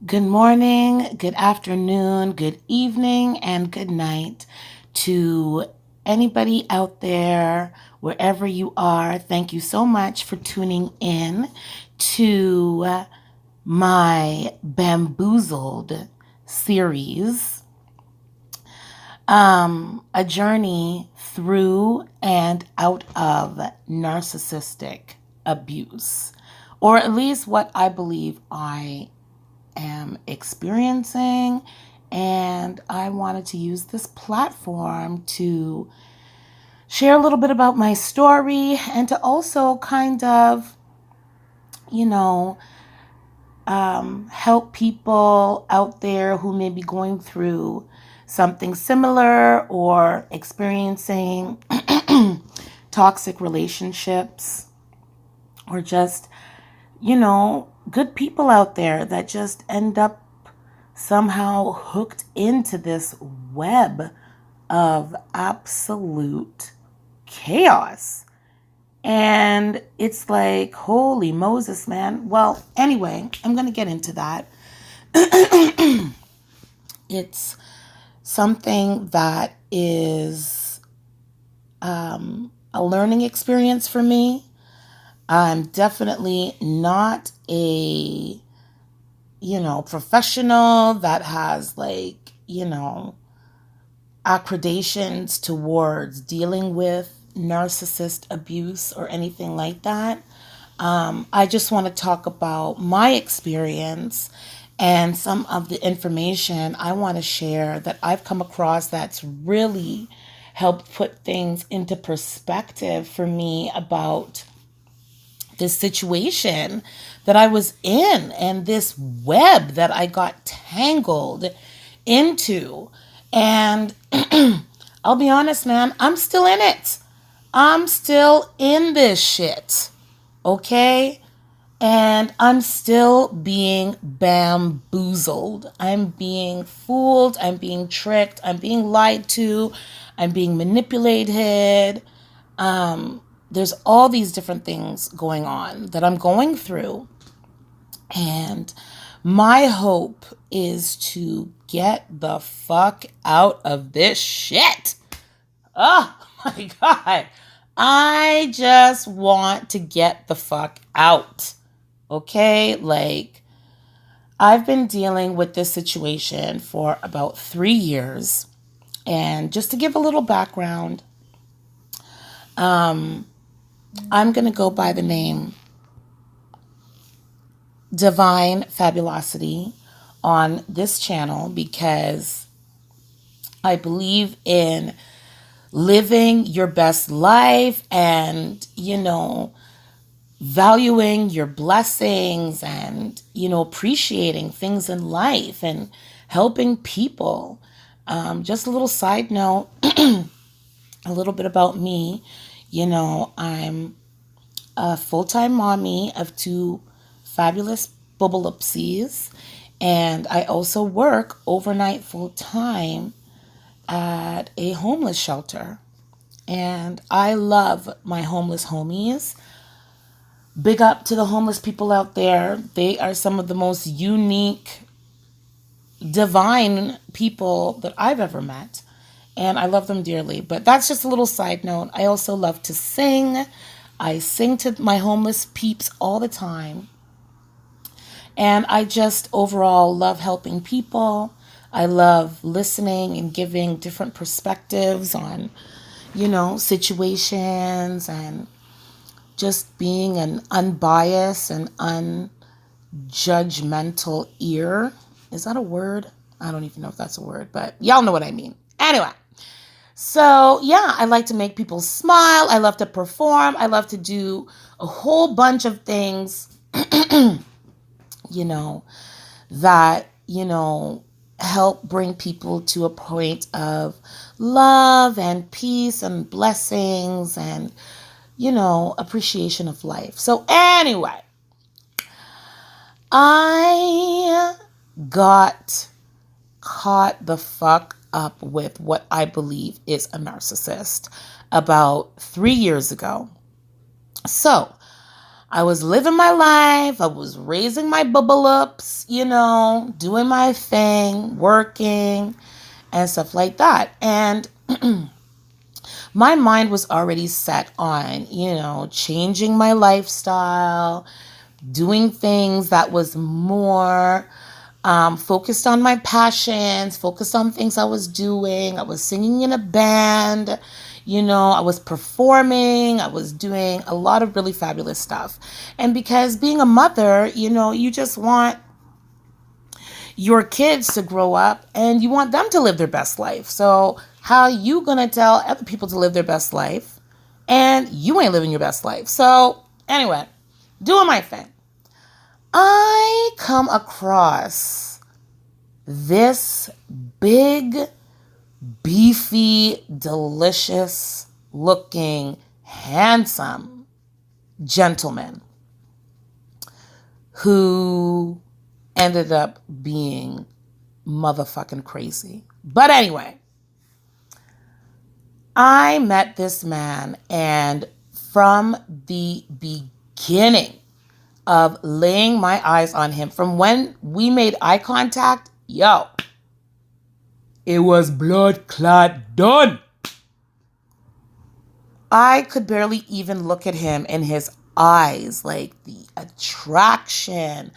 Good morning, good afternoon, good evening, and good night to anybody out there, wherever you are. Thank you so much for tuning in to my Bamboozled series, a journey through and out of narcissistic abuse, or at least what I believe I am experiencing. And I wanted to use this platform to share a little bit about my story and to also kind of, you know, help people out there who may be going through something similar or experiencing toxic relationships, or just, good people out there that just end up somehow hooked into this web of absolute chaos. And it's like, holy Moses, man. Well, anyway, I'm going to get into that. It's something that is a learning experience for me. I'm definitely not a, professional that has accreditations towards dealing with narcissist abuse or anything like that. I just want to talk about my experience and some of the information I want to share that I've come across that's really helped put things into perspective for me about this situation that I was in and this web that I got tangled into. And I'll be honest, man, I'm still in it. I'm still in this shit. Okay? And I'm still being bamboozled. I'm being fooled. I'm being tricked. I'm being lied to. I'm being manipulated. There's all these different things going on that I'm going through. And my hope is to get the fuck out of this shit. Oh my God. I just want to get the fuck out. Okay? I've been dealing with this situation for about 3 years. And just to give a little background, I'm going to go by the name Divine Fabulosity on this channel because I believe in living your best life and, valuing your blessings and, appreciating things in life and helping people. Just a little side note, a little bit about me. I'm a full-time mommy of two fabulous bubblupsies, and I also work overnight full-time at a homeless shelter. And I love my homeless homies. Big up to the homeless people out there. They are some of the most unique, divine people that I've ever met. And I love them dearly. But that's just a little side note. I also love to sing. I sing to my homeless peeps all the time. And I just overall love helping people. I love listening and giving different perspectives on, situations, and just being an unbiased and unjudgmental ear. Is that a word? I don't even know if that's a word, but y'all know what I mean. Anyway, so yeah, I like to make people smile. I love to perform. I love to do a whole bunch of things, you know, that, help bring people to a point of love and peace and blessings and, appreciation of life. So anyway, I got caught the fuck up with what I believe is a narcissist about 3 years ago. So I was living my life. I was raising my bubble ups, doing my thing, working and stuff like that. And my mind was already set on, changing my lifestyle, doing things that was more focused on my passions, focused on things I was doing. I was singing in a band, I was performing, I was doing a lot of really fabulous stuff. And because being a mother, you just want your kids to grow up and you want them to live their best life. So how are you going to tell other people to live their best life and you ain't living your best life? So anyway, doing my thing. I come across this big, beefy, delicious looking, handsome gentleman who ended up being motherfucking crazy. But anyway, I met this man, and from the beginning of laying my eyes on him, from when we made eye contact, it was blood clot done. I could barely even look at him in his eyes, like the attraction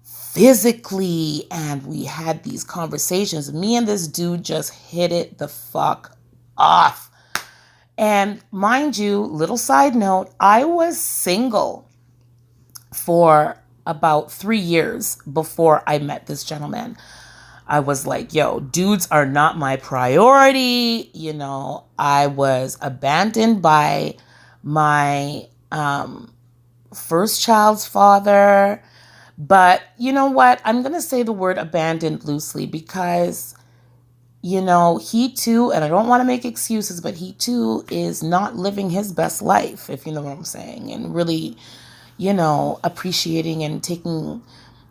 physically, and we had these conversations. Me and this dude just hit it the fuck off. And mind you, little side note, I was single for about 3 years before I met this gentleman. I was like, dudes are not my priority. I was abandoned by my first child's father. But you know what? I'm going to say the word abandoned loosely because, he too, and I don't want to make excuses, but he too is not living his best life, if you know what I'm saying, and really, appreciating and taking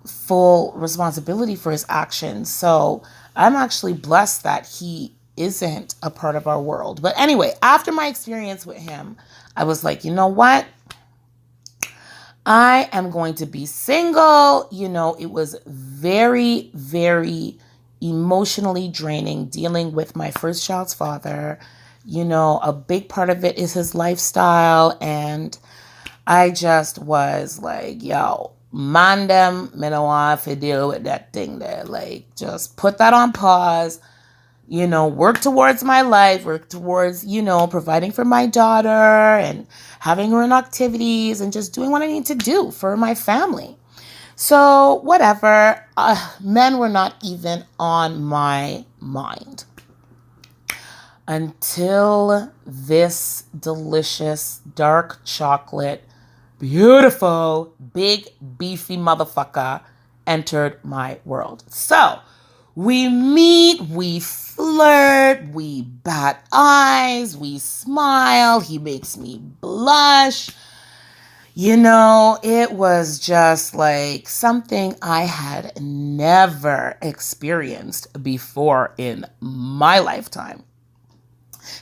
full responsibility for his actions. So I'm actually blessed that he isn't a part of our world. But anyway, after my experience with him, I was like, you know what? I am going to be single. It was very, very emotionally draining dealing with my first child's father. A big part of it is his lifestyle. And I just was like, mandem, me no want to deal with that thing there. Like, just put that on pause. Work towards my life, work towards, providing for my daughter and having her in activities and just doing what I need to do for my family. So whatever, men were not even on my mind until this delicious dark chocolate, beautiful, big, beefy motherfucker entered my world. So we meet, we flirt, we bat eyes, we smile. He makes me blush. It was just like something I had never experienced before in my lifetime.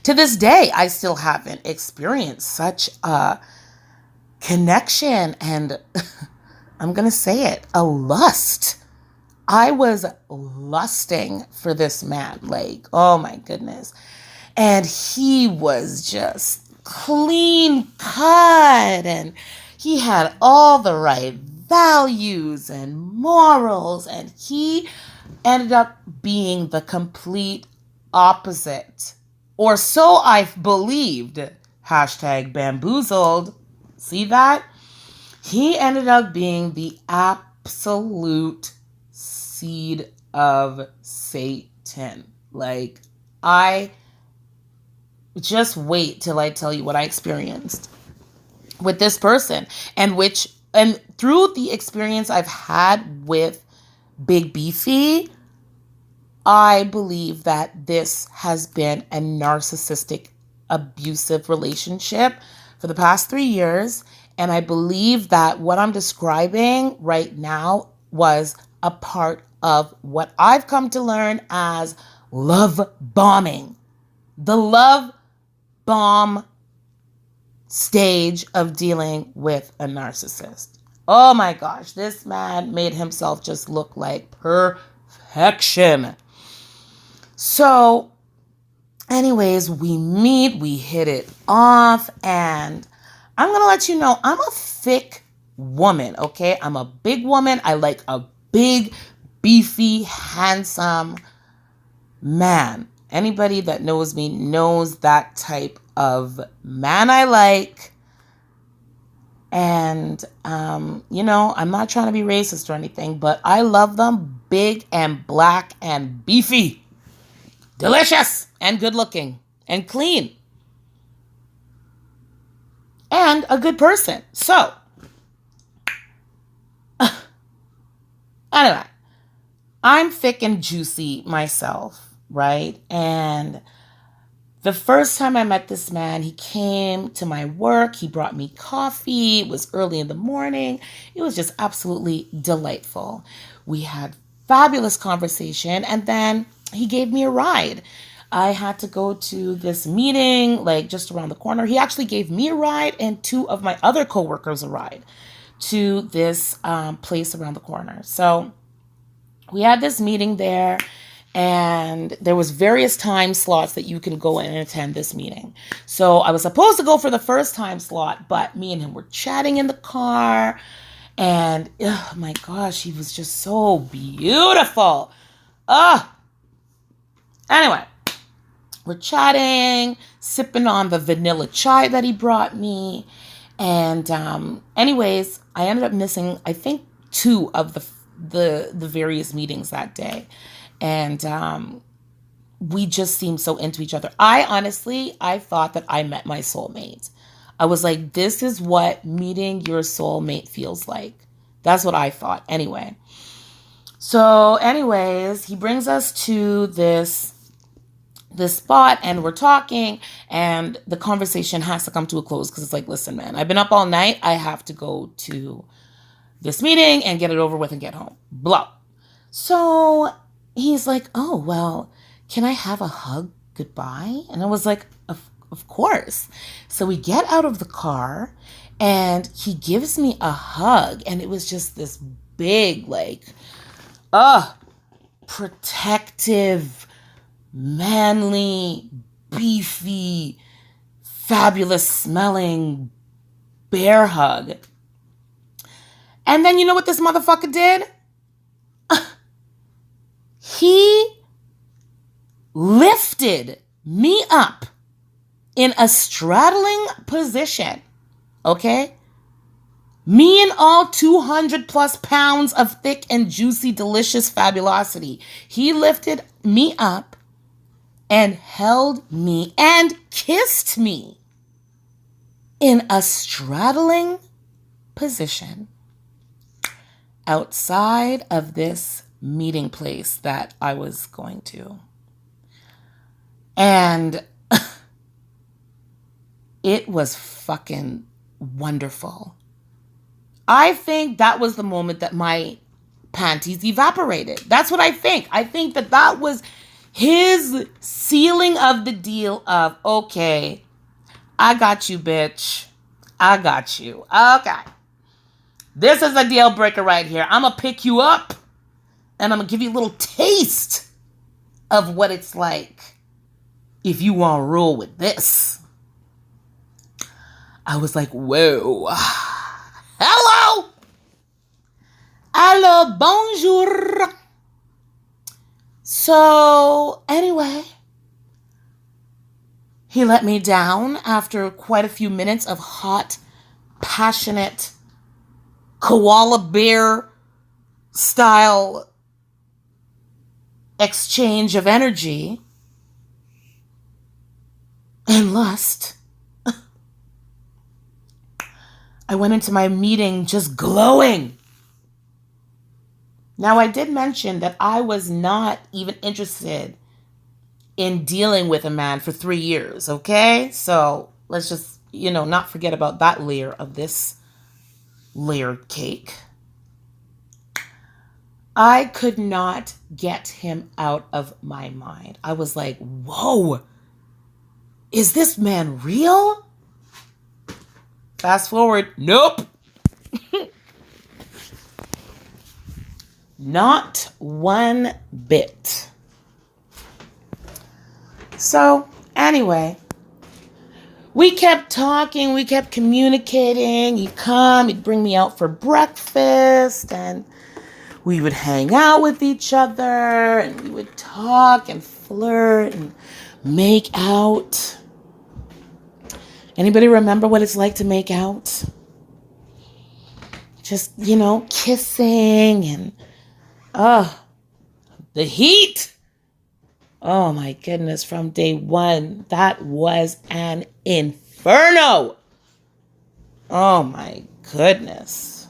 To this day, I still haven't experienced such a connection and I'm going to say it, a lust. I was lusting for this man, like, oh my goodness. And he was just clean cut and he had all the right values and morals, and he ended up being the complete opposite. Or so I believed. Hashtag bamboozled. See that? He ended up being the absolute seed of Satan. Like, I just wait till I tell you what I experienced with this person, and through the experience I've had with Big Beefy, I believe that this has been a narcissistic, abusive relationship for the past 3 years. And I believe that what I'm describing right now was a part of what I've come to learn as love bombing. The love bomb stage of dealing with a narcissist. Oh my gosh, this man made himself just look like perfection. So, anyways, we meet, we hit it off, and I'm going to let you know I'm a thick woman, okay? I'm a big woman. I like a big, beefy, handsome man. Anybody that knows me knows that type of man I like. And, I'm not trying to be racist or anything, but I love them big and black and beefy. Delicious and good looking and clean. And a good person. So, anyway, I'm thick and juicy myself, right? And the first time I met this man, he came to my work. He brought me coffee. It was early in the morning. It was just absolutely delightful. We had fabulous conversation, and then he gave me a ride. I had to go to this meeting, like just around the corner. He actually gave me a ride and two of my other coworkers a ride to this place around the corner. So we had this meeting there, and there was various time slots that you can go and attend this meeting. So I was supposed to go for the first time slot, but me and him were chatting in the car, and oh my gosh, he was just so beautiful. Anyway, we're chatting, sipping on the vanilla chai that he brought me. And anyways, I ended up missing, I think, two of the various meetings that day. And we just seemed so into each other. I thought that I met my soulmate. I was like, this is what meeting your soulmate feels like. That's what I thought anyway. So anyways, he brings us to this spot, and we're talking, and the conversation has to come to a close because it's like, listen, man, I've been up all night. I have to go to this meeting and get it over with and get home. Blah. So he's like, oh, well, can I have a hug goodbye? And I was like, of course. So we get out of the car, and he gives me a hug, and it was just this big, like, protective, manly, beefy, fabulous smelling bear hug. And then you know what this motherfucker did? He lifted me up in a straddling position, okay? Me and all 200 plus pounds of thick and juicy, delicious fabulosity. He lifted me up and held me and kissed me in a straddling position outside of this meeting place that I was going to. And it was fucking wonderful. I think that was the moment that my panties evaporated. That's what I think. I think that was his sealing of the deal of, okay, I got you, bitch. I got you. Okay. This is a deal breaker right here. I'm going to pick you up, and I'm going to give you a little taste of what it's like if you want to roll with this. I was like, whoa. Hello. Hello, bonjour. So, anyway, he let me down after quite a few minutes of hot, passionate, koala bear style exchange of energy and lust. I went into my meeting just glowing. Now, I did mention that I was not even interested in dealing with a man for 3 years, okay? So let's just, not forget about that layer of this layered cake. I could not get him out of my mind. I was like, whoa, is this man real? Fast forward. Nope. Not one bit. So, anyway, we kept talking, we kept communicating. He'd come, he'd bring me out for breakfast, and we would hang out with each other, and we would talk and flirt and make out. Anybody remember what it's like to make out? Just, kissing and, the heat. Oh my goodness, from day one, that was an inferno. Oh my goodness.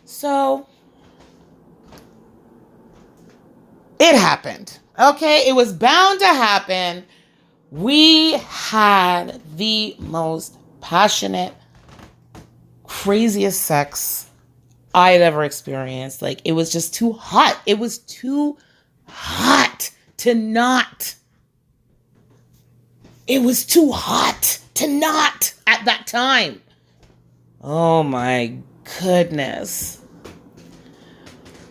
So, it happened. Okay, it was bound to happen. We had the most passionate, craziest sex I had ever experienced. Like, it was just too hot. It was too hot to not. It was too hot to not at that time. Oh my goodness.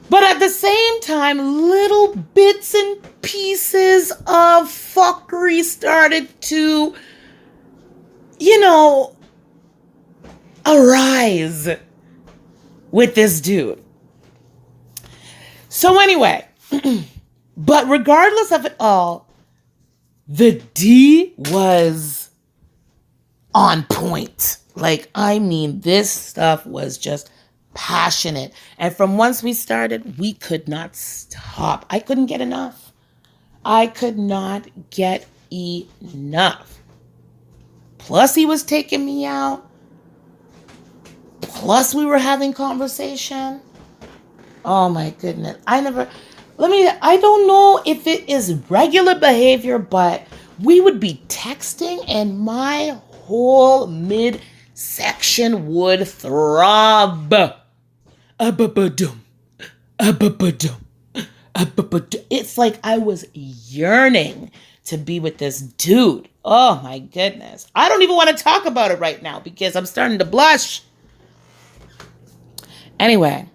But at the same time, little bits and pieces of fuckery started to, arise with this dude. So anyway, but regardless of it all, the D was on point. Like, I mean, this stuff was just passionate. And from once we started, we could not stop. I couldn't get enough. I could not get enough. Plus, he was taking me out. Plus, we were having conversation. Oh my goodness. I don't know if it is regular behavior, but we would be texting and my whole midsection would throb. It's like I was yearning to be with this dude. Oh my goodness. I don't even want to talk about it right now because I'm starting to blush. Anyway,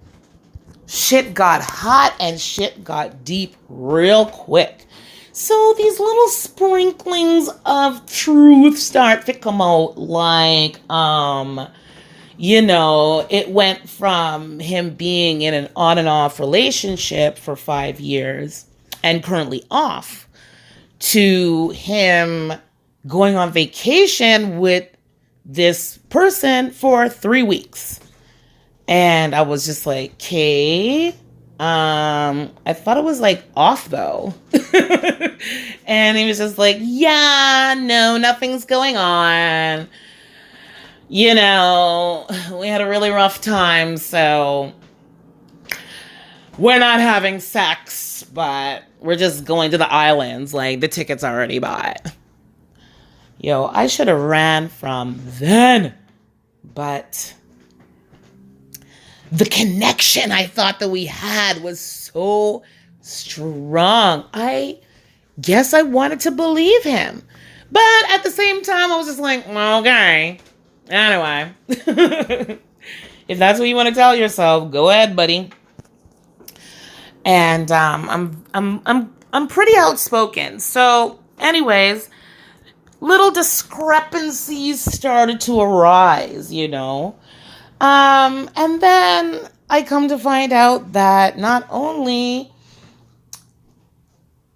shit got hot and shit got deep real quick. So these little sprinklings of truth start to come out, like, it went from him being in an on and off relationship for 5 years and currently off to him going on vacation with this person for 3 weeks. And I was just like, okay. I thought it was like off though. And he was just like, yeah, no, nothing's going on. We had a really rough time, so we're not having sex, but we're just going to the islands. Like, the ticket's already bought. I should have ran from then, but the connection I thought that we had was so strong. I guess I wanted to believe him. But at the same time, I was just like, well, okay. Anyway. If that's what you want to tell yourself, go ahead, buddy. And I'm pretty outspoken. So, anyways, little discrepancies started to arise, And then I come to find out that not only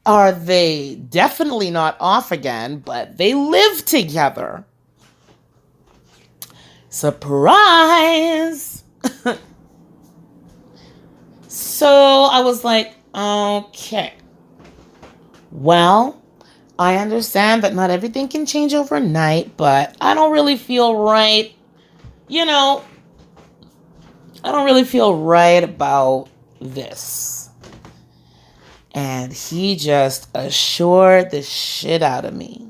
are they definitely not off again, but they live together. Surprise! So I was like, okay. Well, I understand that not everything can change overnight, but I don't really feel right. I don't really feel right about this. And he just assured the shit out of me,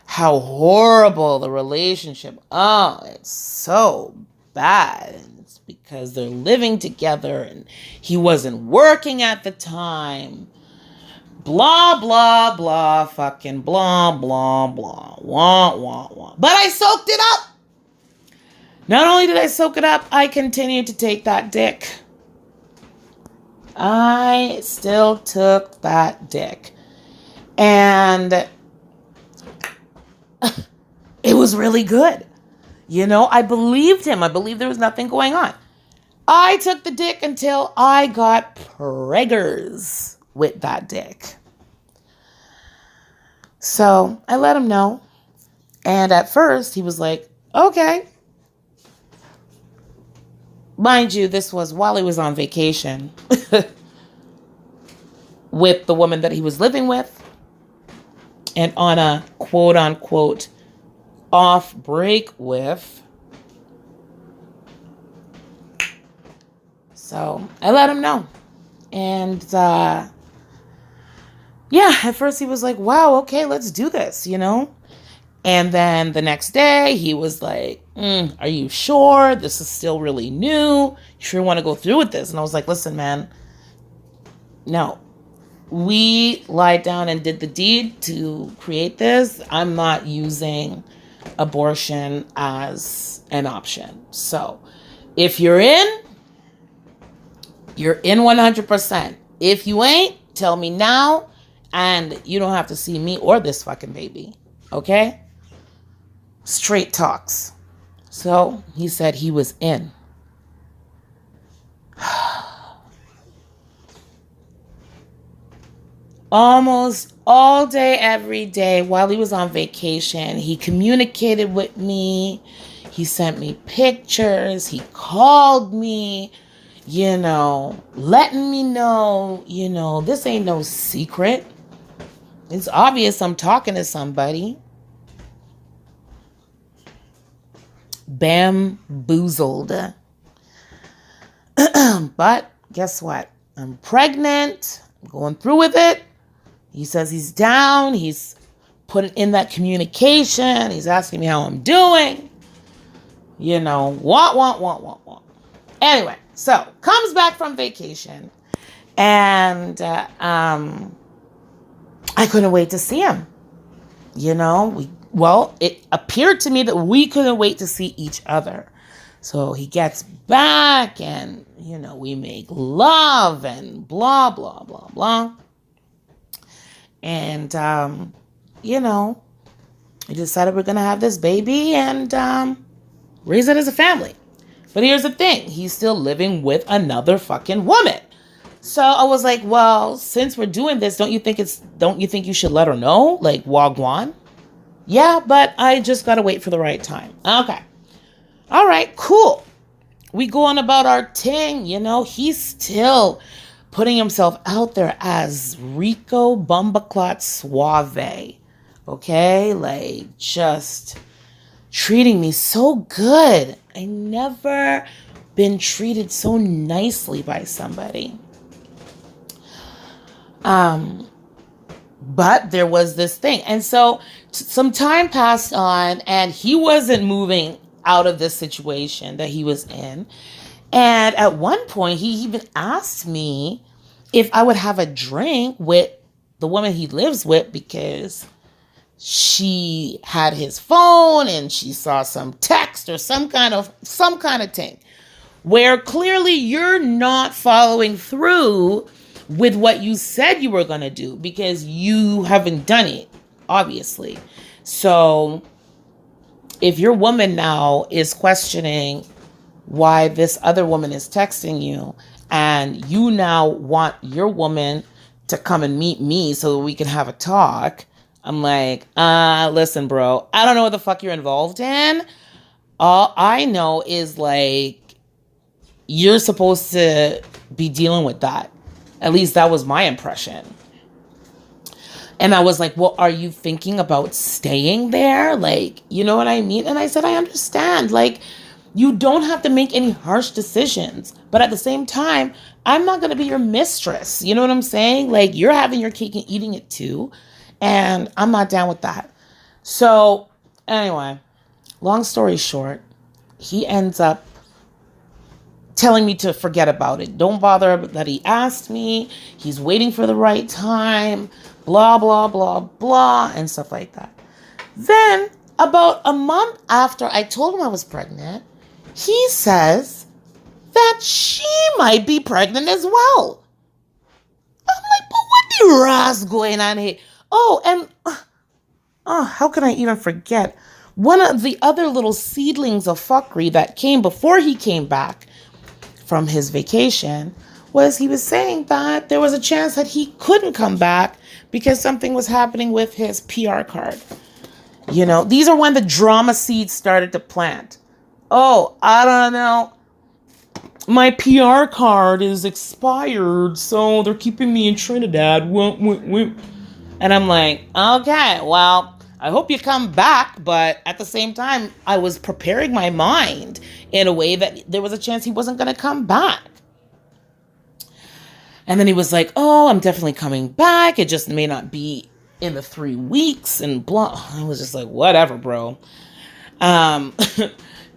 how horrible the relationship. Oh, it's so bad. And it's because they're living together and he wasn't working at the time. Blah, blah, blah, fucking blah, blah, blah, wah, wah, wah. But I soaked it up. Not only did I soak it up, I continued to take that dick. I still took that dick. And it was really good. You know, I believed him. I believed there was nothing going on. I took the dick until I got preggers with that dick. So I let him know. And at first he was like, okay. Mind you, this was while he was on vacation with the woman that he was living with and on a quote unquote off break with. So I let him know. And yeah, at first he was like, wow, okay, let's do this, you know? And then the next day he was like, are you sure? This is still really new. You sure want to go through with this? And I was like, listen, man, no. We lied down and did the deed to create this. I'm not using abortion as an option. So if you're in 100%. If you ain't, tell me now, and you don't have to see me or this fucking baby. Okay? Straight talks. So he said he was in. Almost all day, every day while he was on vacation, he communicated with me. He sent me pictures. He called me, you know, letting me know, you know, this ain't no secret. It's obvious I'm talking to somebody. Bamboozled. But guess what? I'm pregnant. I'm going through with it. He says he's down. He's putting in that communication. He's asking me how I'm doing. You know, want. Anyway, so comes back from vacation. And I couldn't wait to see him. You know, it appeared to me that we couldn't wait to see each other. So he gets back and, you know, we make love and blah, blah, blah, blah. And, you know, we decided we're going to have this baby and raise it as a family. But here's the thing. He's still living with another fucking woman. So I was like, well, since we're doing this, don't you think you should let her know? Like, wagwan? Yeah, but I just got to wait for the right time. Okay. All right, cool. We go on about our thing, you know. He's still putting himself out there as Rico Bumbaclot Suave. Okay? Like, just treating me so good. I never been treated so nicely by somebody. But there was this thing. And so some time passed on and he wasn't moving out of this situation that he was in. And at one point, he even asked me if I would have a drink with the woman he lives with because she had his phone and she saw some text or some kind of thing where clearly you're not following through with what you said you were going to do because you haven't done it, obviously. So if your woman now is questioning why this other woman is texting you and you now want your woman to come and meet me so that we can have a talk, I'm like, listen, bro, I don't know what the fuck you're involved in. All I know is like, you're supposed to be dealing with that. At least that was my impression. And I was like, well, are you thinking about staying there? Like, you know what I mean? And I said, I understand. Like, you don't have to make any harsh decisions. But at the same time, I'm not going to be your mistress. You know what I'm saying? Like, you're having your cake and eating it too. And I'm not down with that. So anyway, long story short, he ends up telling me to forget about it. Don't bother that he asked me. He's waiting for the right time, blah, blah, blah, blah, and stuff like that. Then, about a month after I told him I was pregnant, he says that she might be pregnant as well. I'm like, but what the ras going on here? Oh, and how can I even forget? One of the other little seedlings of fuckery that came before he came back from his vacation was he was saying that there was a chance that he couldn't come back because something was happening with his PR card. You know, these are when the drama seeds started to plant. Oh, I don't know. My PR card is expired, so they're keeping me in Trinidad. And I'm like, okay, well, I hope you come back. But at the same time, I was preparing my mind in a way that there was a chance he wasn't going to come back. And then he was like, oh, I'm definitely coming back. It just may not be in the 3 weeks and blah. I was just like, whatever, bro.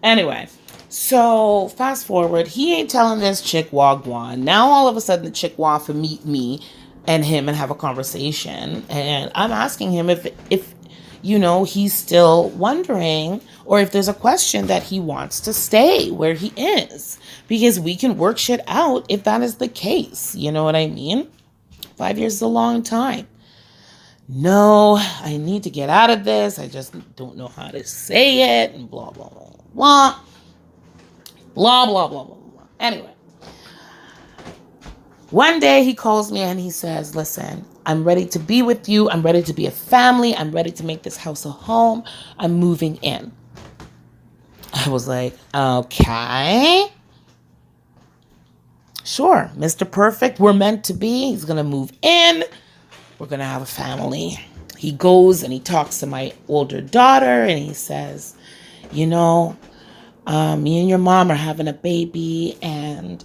Anyway, so fast forward, he ain't telling this chick wagwan. Now all of a sudden the chick wants to meet me and him and have a conversation. And I'm asking him if you know, he's still wondering or if there's a question that he wants to stay where he is. Because we can work shit out if that is the case. You know what I mean? 5 years is a long time. No, I need to get out of this. I just don't know how to say it. And blah, blah, blah, blah. Blah, blah, blah, blah, blah. Anyway. One day he calls me and he says, listen, I'm ready to be with you. I'm ready to be a family. I'm ready to make this house a home. I'm moving in. I was like, okay. Sure, Mr. Perfect. We're meant to be. He's going to move in. We're going to have a family. He goes and he talks to my older daughter and he says, you know, me and your mom are having a baby and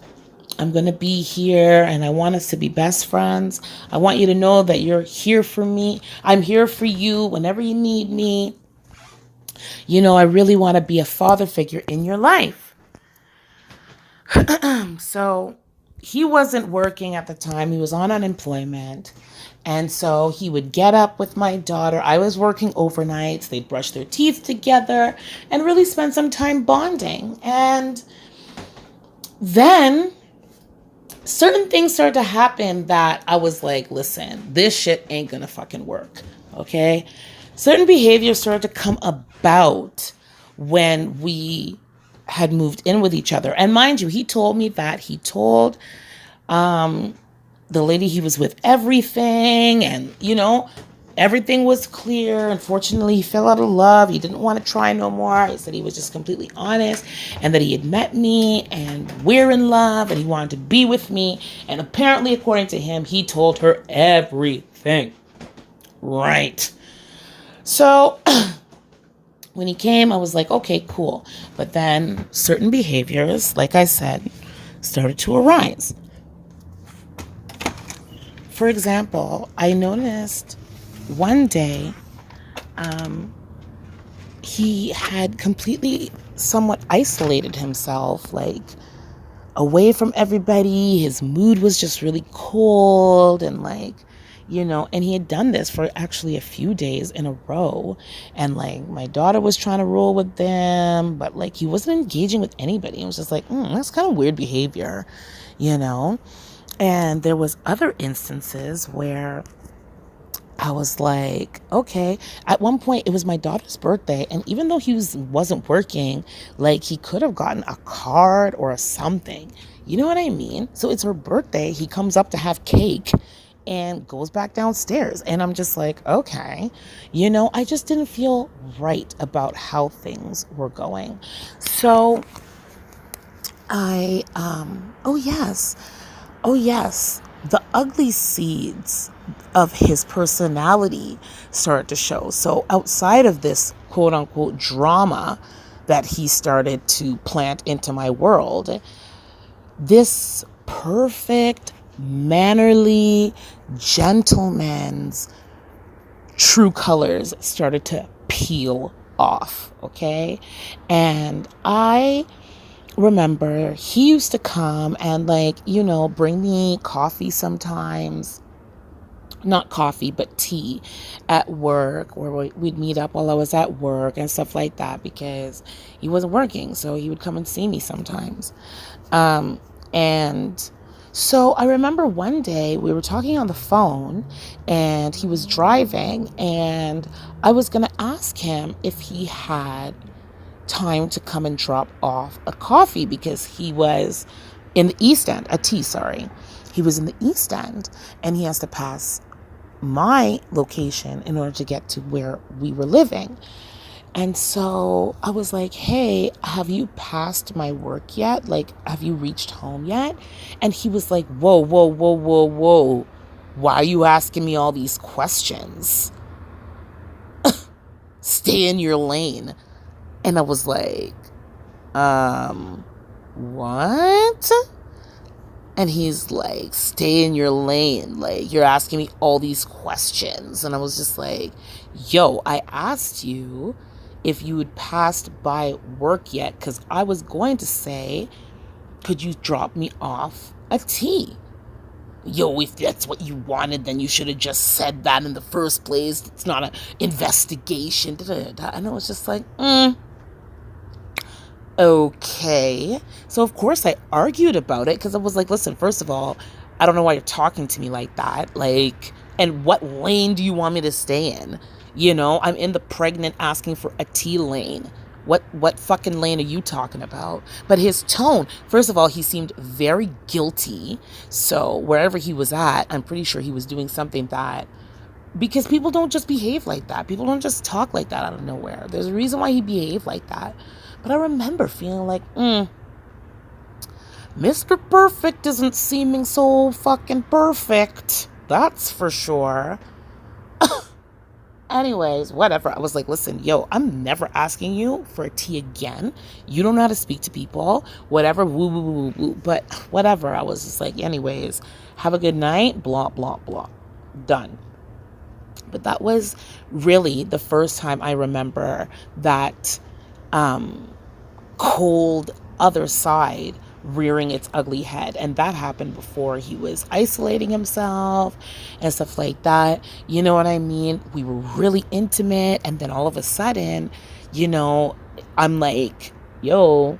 I'm going to be here and I want us to be best friends. I want you to know that you're here for me. I'm here for you whenever you need me. You know, I really want to be a father figure in your life. So he wasn't working at the time. He was on unemployment. And so he would get up with my daughter. I was working overnights. They'd brush their teeth together and really spend some time bonding. And then certain things started to happen that I was like, listen, this shit ain't gonna fucking work, okay? Certain behaviors started to come about when we had moved in with each other. And mind you, he told me that he told the lady he was with everything and, you know, everything was clear. Unfortunately, he fell out of love. He didn't want to try no more. He said he was just completely honest and that he had met me and we're in love and he wanted to be with me. And apparently, according to him, he told her everything. Right. So when he came, I was like, okay, cool. But then certain behaviors, like I said, started to arise. For example, I noticed one day he had completely somewhat isolated himself, like away from everybody. His mood was just really cold and like, you know, and he had done this for actually a few days in a row. And like my daughter was trying to roll with them, but like he wasn't engaging with anybody. It was just like, that's kind of weird behavior, you know? And there was other instances where I was like, okay. At one point, it was my daughter's birthday. And even though he wasn't working, like he could have gotten a card or something. You know what I mean? So it's her birthday. He comes up to have cake and goes back downstairs. And I'm just like, okay. You know, I just didn't feel right about how things were going. So Oh, yes. The ugly seeds of his personality started to show. So outside of this quote unquote drama that he started to plant into my world, this perfect, mannerly gentleman's true colors started to peel off. Okay. And I remember he used to come and, like, bring me coffee sometimes. Not coffee, but tea at work, or we'd meet up while I was at work and stuff like that, because he wasn't working. So he would come and see me sometimes. And so I remember one day we were talking on the phone and he was driving, and I was going to ask him if he had time to come and drop off a coffee, because he was in the East End, a tea, sorry. He was in the East End and he has to pass my location in order to get to where we were living. And so I was like, hey, have you passed my work yet? Like, have you reached home yet? And he was like, whoa, whoa, whoa, whoa, whoa. Why are you asking me all these questions? Stay in your lane. And I was like, what? And he's like, stay in your lane. Like, you're asking me all these questions. And I was just like, yo, I asked you if you had passed by work yet, because I was going to say, could you drop me off a tea? Yo, if that's what you wanted, then you should have just said that in the first place. It's not an investigation. And I was just like, okay. So of course I argued about it, because I was like, listen, first of all, I don't know why you're talking to me like that. Like, and what lane do you want me to stay in? I'm in the pregnant asking for a tea lane. What fucking lane are you talking about? But his tone, first of all, he seemed very guilty. So wherever he was at, I'm pretty sure he was doing something that, because people don't just behave like that. People don't just talk like that out of nowhere. There's a reason why he behaved like that. But I remember feeling like, Mr. Perfect isn't seeming so fucking perfect. That's for sure. Anyways, whatever. I was like, listen, yo, I'm never asking you for a tea again. You don't know how to speak to people. Whatever, woo, woo, woo, woo. But whatever. I was just like, anyways, have a good night. Blah, blah, blah. Done. But that was really the first time I remember that cold other side rearing its ugly head. And that happened before he was isolating himself and stuff like that. You know what I mean? We were really intimate, and then all of a sudden, I'm like, yo,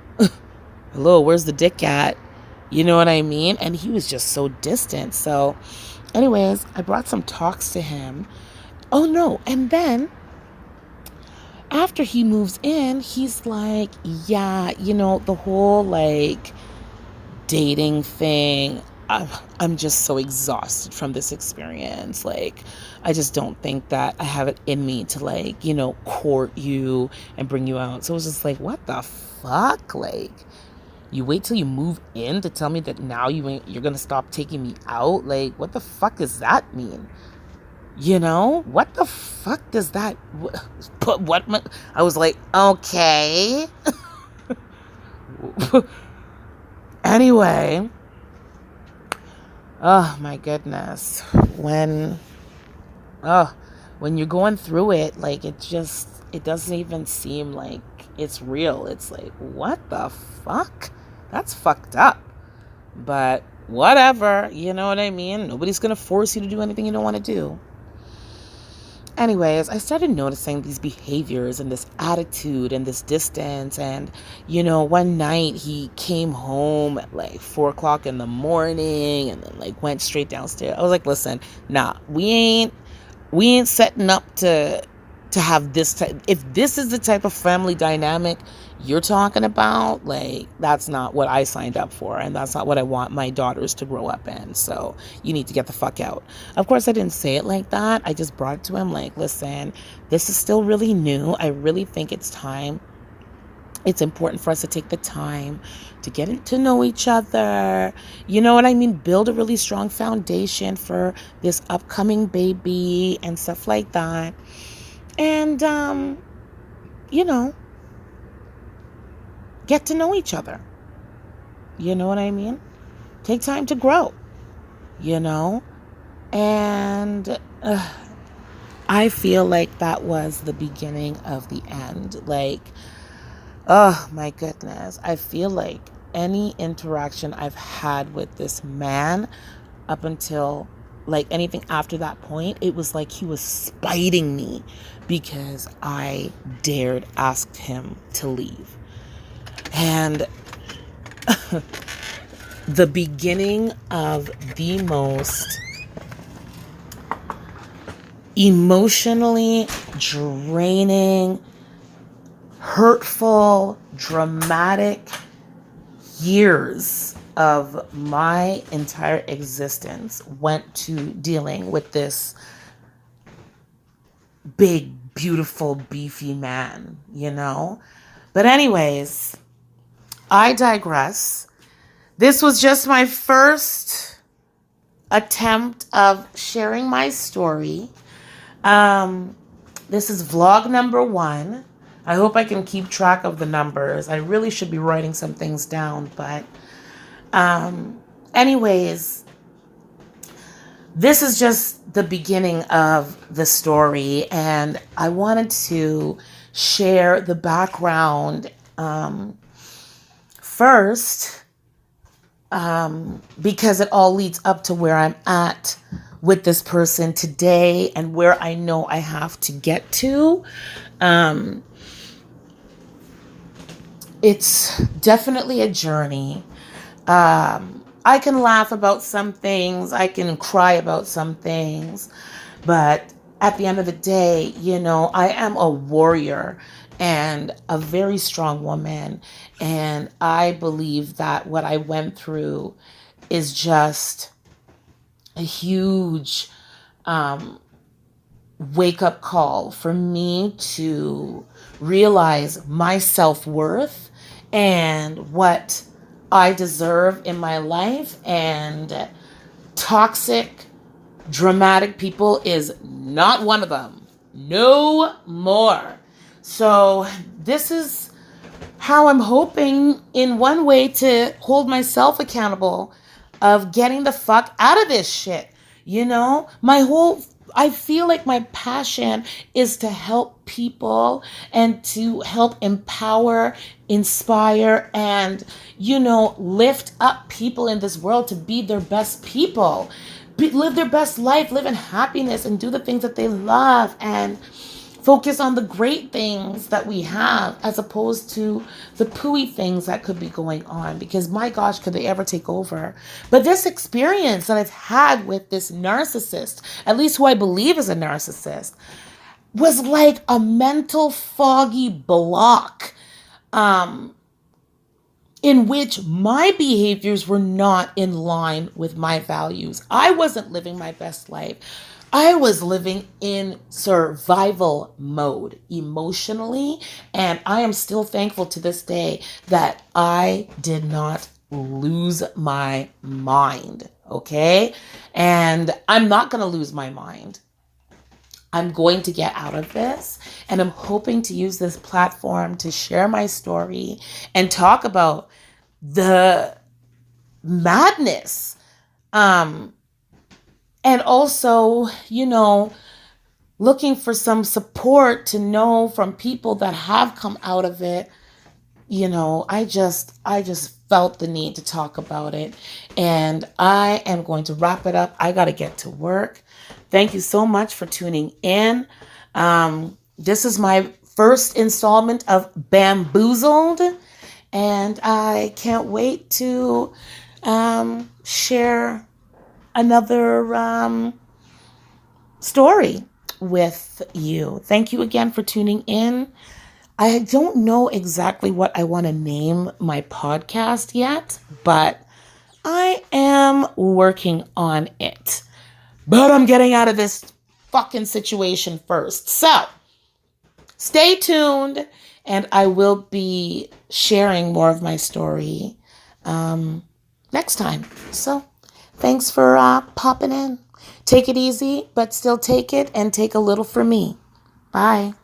hello, where's the dick at? You know what I mean? And he was just so distant. So anyways, I brought some talks to him. Oh no, and then after he moves in, he's like, yeah, the whole like dating thing. I'm just so exhausted from this experience. Like, I just don't think that I have it in me to, like, court you and bring you out. So it was just like, what the fuck? Like, you wait till you move in to tell me that now you're going to stop taking me out? Like, what the fuck does that mean? What the fuck does that put? I was like, okay. Anyway, oh my goodness, when you're going through it, like, it doesn't even seem like it's real. It's like, what the fuck? That's fucked up. But whatever, you know what I mean? Nobody's gonna force you to do anything you don't want to do. Anyways, I started noticing these behaviors and this attitude and this distance. And, one night he came home at like 4:00 in the morning and then like went straight downstairs. I was like, listen, nah, we ain't setting up to have this type. If this is the type of family dynamic you're talking about, like, that's not what I signed up for, and that's not what I want my daughters to grow up in. So you need to get the fuck out. Of course, I didn't say it like that. I just brought it to him like, listen, this is still really new. I really think it's time. It's important for us to take the time to get to know each other. You know what I mean? Build a really strong foundation for this upcoming baby and stuff like that. And, get to know each other. You know what I mean? Take time to grow, And I feel like that was the beginning of the end. Like, Oh my goodness. I feel like any interaction I've had with this man up until like anything after that point, it was like he was spiting me because I dared ask him to leave. And the beginning of the most emotionally draining, hurtful, dramatic years of my entire existence went to dealing with this big, beautiful, beefy man, you know? But, anyways, I digress. This was just my first attempt of sharing my story. This is vlog number 1. I hope I can keep track of the numbers. I really should be writing some things down, but anyways, this is just the beginning of the story, and I wanted to share the background first because it all leads up to where I'm at with this person today and where I know I have to get to. It's definitely a journey. I can laugh about some things, I can cry about some things, but at the end of the day, you know, I am a warrior and a very strong woman. And I believe that what I went through is just a huge wake up call for me to realize my self-worth and what I deserve in my life. And toxic, dramatic people is not one of them. No more. So this is how I'm hoping in one way to hold myself accountable of getting the fuck out of this shit. You know, I feel like my passion is to help people and to help empower, inspire, and, you know, lift up people in this world to be their best people, live their best life, live in happiness, and do the things that they love, and focus on the great things that we have as opposed to the pooey things that could be going on, because my gosh, could they ever take over? But this experience that I've had with this narcissist, at least who I believe is a narcissist, was like a mental foggy block in which my behaviors were not in line with my values. I wasn't living my best life. I was living in survival mode emotionally, and I am still thankful to this day that I did not lose my mind, okay? And I'm not going to lose my mind. I'm going to get out of this, and I'm hoping to use this platform to share my story and talk about the madness. And also, you know, looking for some support to know from people that have come out of it. You know, I just felt the need to talk about it, and I am going to wrap it up. I got to get to work. Thank you so much for tuning in. This is my first installment of Bamboozled, and I can't wait to share another story with you. Thank you again for tuning in. I don't know exactly what I want to name my podcast yet, but I am working on it. But I'm getting out of this fucking situation first. So stay tuned, and I will be sharing more of my story next time. So thanks for popping in. Take it easy, but still take it, and take a little for me. Bye.